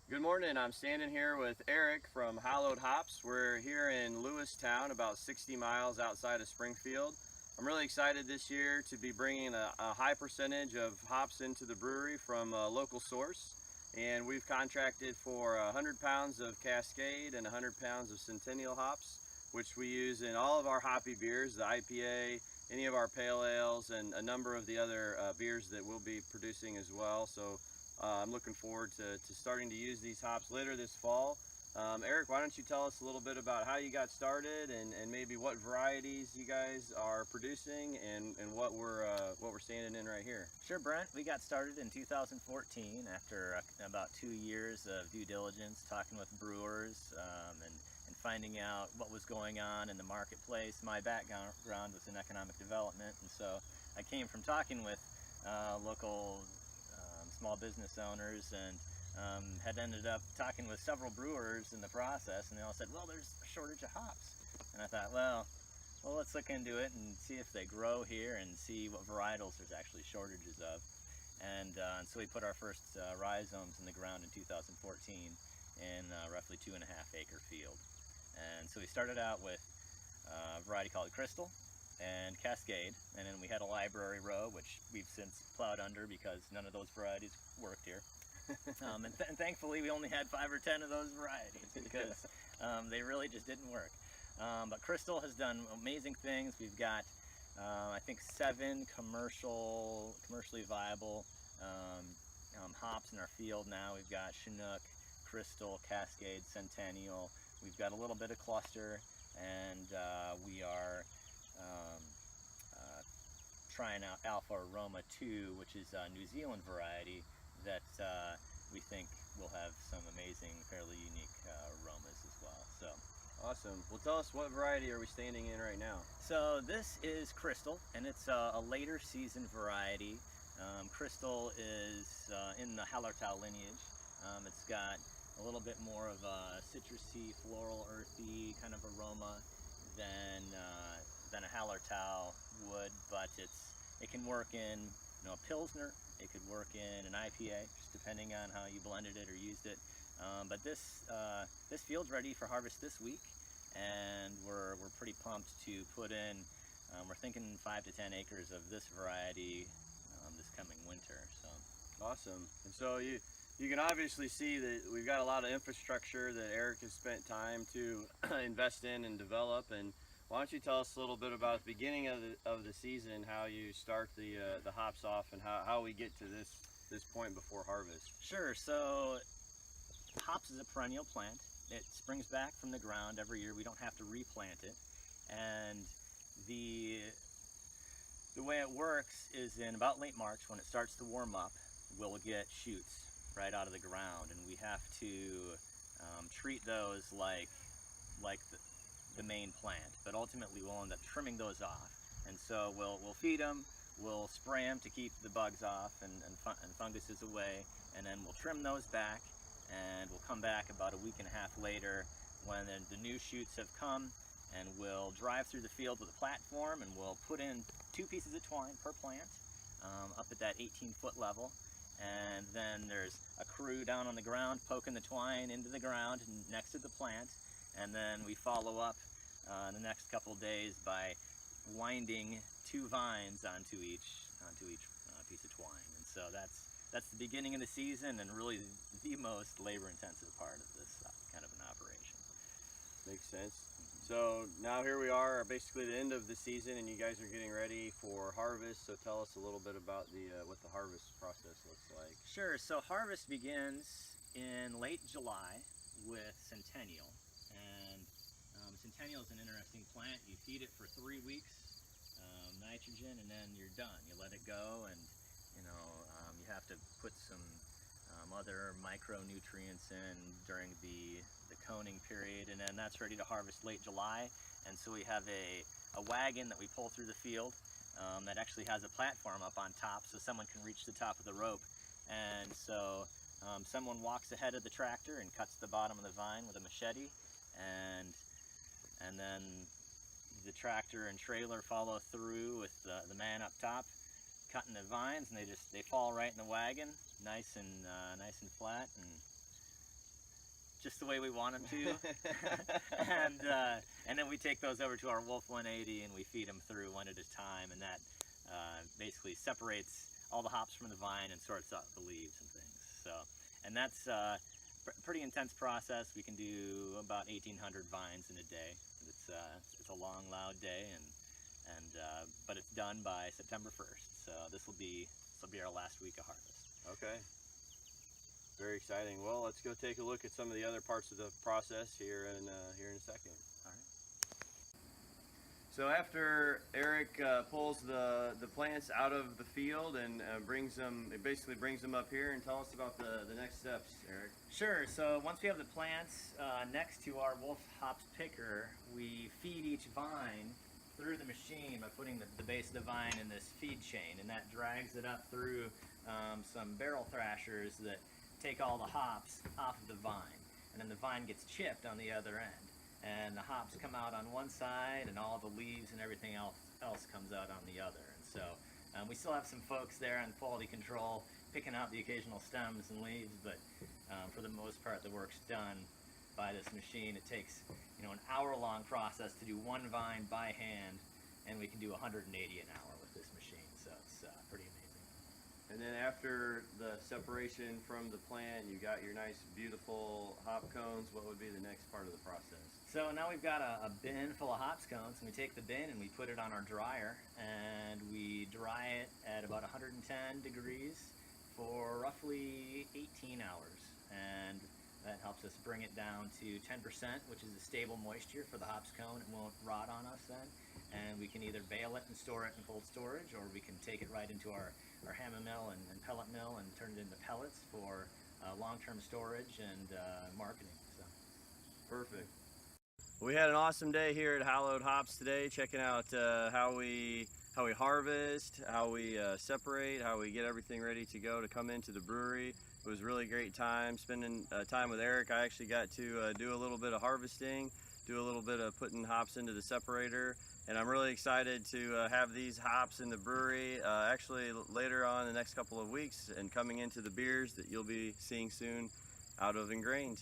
Good morning. I'm standing here with Eric from Hallowed Hops. We're here in Lewistown, about 60 miles outside of Springfield. I'm really excited this year to be bringing a high percentage of hops into the brewery from a local source. And we've contracted for 100 pounds of Cascade and 100 pounds of Centennial hops, which we use in all of our hoppy beers, the IPA, any of our pale ales, and a number of the other beers that we'll be producing as well. So I'm looking forward to starting to use these hops later this fall. Eric, why don't you tell us a little bit about how you got started and maybe what varieties you guys are producing and what we're standing in right here. Sure, Brent. We got started in 2014 after about 2 years of due diligence, talking with brewers and finding out what was going on in the marketplace. My background was in economic development, and so I came from talking with local small business owners and had ended up talking with several brewers in the process, and they all said, well, there's a shortage of hops. And I thought, well, let's look into it and see if they grow here and see what varietals there's actually shortages of. And so we put our first rhizomes in the ground in 2014 in roughly 2.5 acre field. And so we started out with a variety called Crystal and Cascade, and then we had a library row, which we've since plowed under because none of those varieties worked here. And thankfully we only had 5 or 10 of those varieties because they really just didn't work. But Crystal has done amazing things. We've got I think 7 commercially viable hops in our field now. We've got Chinook, Crystal, Cascade, Centennial. We've got a little bit of cluster, and we are trying out Alpha Aroma 2, which is a New Zealand variety that we think will have some amazing, fairly unique aromas as well. So awesome. Well, tell us, what variety are we standing in right now? So this is Crystal, and it's a later season variety. Crystal is in the Hallertau lineage. It's got a little bit more of a citrusy, floral, earthy kind of aroma than a Hallertau would, but it can work in a Pilsner. It could work in an IPA, just depending on how you blended it or used it. But this field's ready for harvest this week, and we're pretty pumped to put in. We're thinking 5 to 10 acres of this variety this coming winter. So awesome. And so you can obviously see that we've got a lot of infrastructure that Eric has spent time to invest in and develop. And why don't you tell us a little bit about the beginning of the season, how you start the hops off, and how we get to this point before harvest? Sure. So hops is a perennial plant. It springs back from the ground every year. We don't have to replant it. And the way it works is in about late March, when it starts to warm up, we'll get shoots right out of the ground, and we have to treat those like the main plant. But ultimately we'll end up trimming those off. And so we'll feed them, we'll spray them to keep the bugs off and funguses away, and then we'll trim those back, and we'll come back about a week and a half later when the new shoots have come, and we'll drive through the field with a platform, and we'll put in 2 pieces of twine per plant up at that 18-foot level. And then there's a crew down on the ground poking the twine into the ground next to the plant, and then we follow up in the next couple of days by winding 2 vines onto each piece of twine. And so that's the beginning of the season, and really the most labor-intensive part of this kind of an operation. Makes sense. So now here we are, basically the end of the season, and you guys are getting ready for harvest. So tell us a little bit about what the harvest process looks like. Sure. So harvest begins in late July with Centennial, and Centennial is an interesting plant. You feed it for 3 weeks, nitrogen, and then you're done. You let it go, and you have to put some other micronutrients in during the coning period, and then that's ready to harvest late July. And so we have a wagon that we pull through the field that actually has a platform up on top, so someone can reach the top of the rope. And so someone walks ahead of the tractor and cuts the bottom of the vine with a machete, and then the tractor and trailer follow through with the man up top cutting the vines, and they fall right in the wagon, nice and flat, and just the way we want them to. And then we take those over to our Wolf 180 and we feed them through one at a time, and that basically separates all the hops from the vine and sorts out the leaves and things. So, and that's pretty intense process. We can do about 1,800 vines in a day. It's a long, loud day, but it's done by September 1st. So this will be our last week of harvest. Okay. Very exciting. Well, let's go take a look at some of the other parts of the process here in a second. All right. So after Eric pulls the plants out of the field and basically brings them up here, and tell us about the next steps, Eric. Sure. So once we have the plants next to our Wolf Hops picker, we feed each vine through the machine by putting the base of the vine in this feed chain, and that drags it up through some barrel thrashers that take all the hops off of the vine, and then the vine gets chipped on the other end, and the hops come out on one side and all the leaves and everything else comes out on the other. And so we still have some folks there on quality control picking out the occasional stems and leaves, but for the most part the work's done by this machine. It takes an hour-long process to do one vine by hand, and we can do 180 an hour with this machine, so it's pretty amazing. And then after the separation from the plant, you got your nice, beautiful hop cones. What would be the next part of the process? So now we've got a bin full of hops cones, and we take the bin and we put it on our dryer, and we dry it at about 110 degrees for roughly 18 hours. And that helps us bring it down to 10%, which is a stable moisture for the hops cone. It won't rot on us then. And we can either bale it and store it in cold storage, or we can take it right into our hammer mill and pellet mill and turn it into pellets for long-term storage and marketing. So. Perfect. We had an awesome day here at Hallowed Hops today, checking out how we harvest, how we separate, how we get everything ready to go to come into the brewery. It was a really great time spending time with Eric. I actually got to do a little bit of harvesting, do a little bit of putting hops into the separator, and I'm really excited to have these hops in the brewery actually later on in the next couple of weeks, and coming into the beers that you'll be seeing soon out of Ingrained.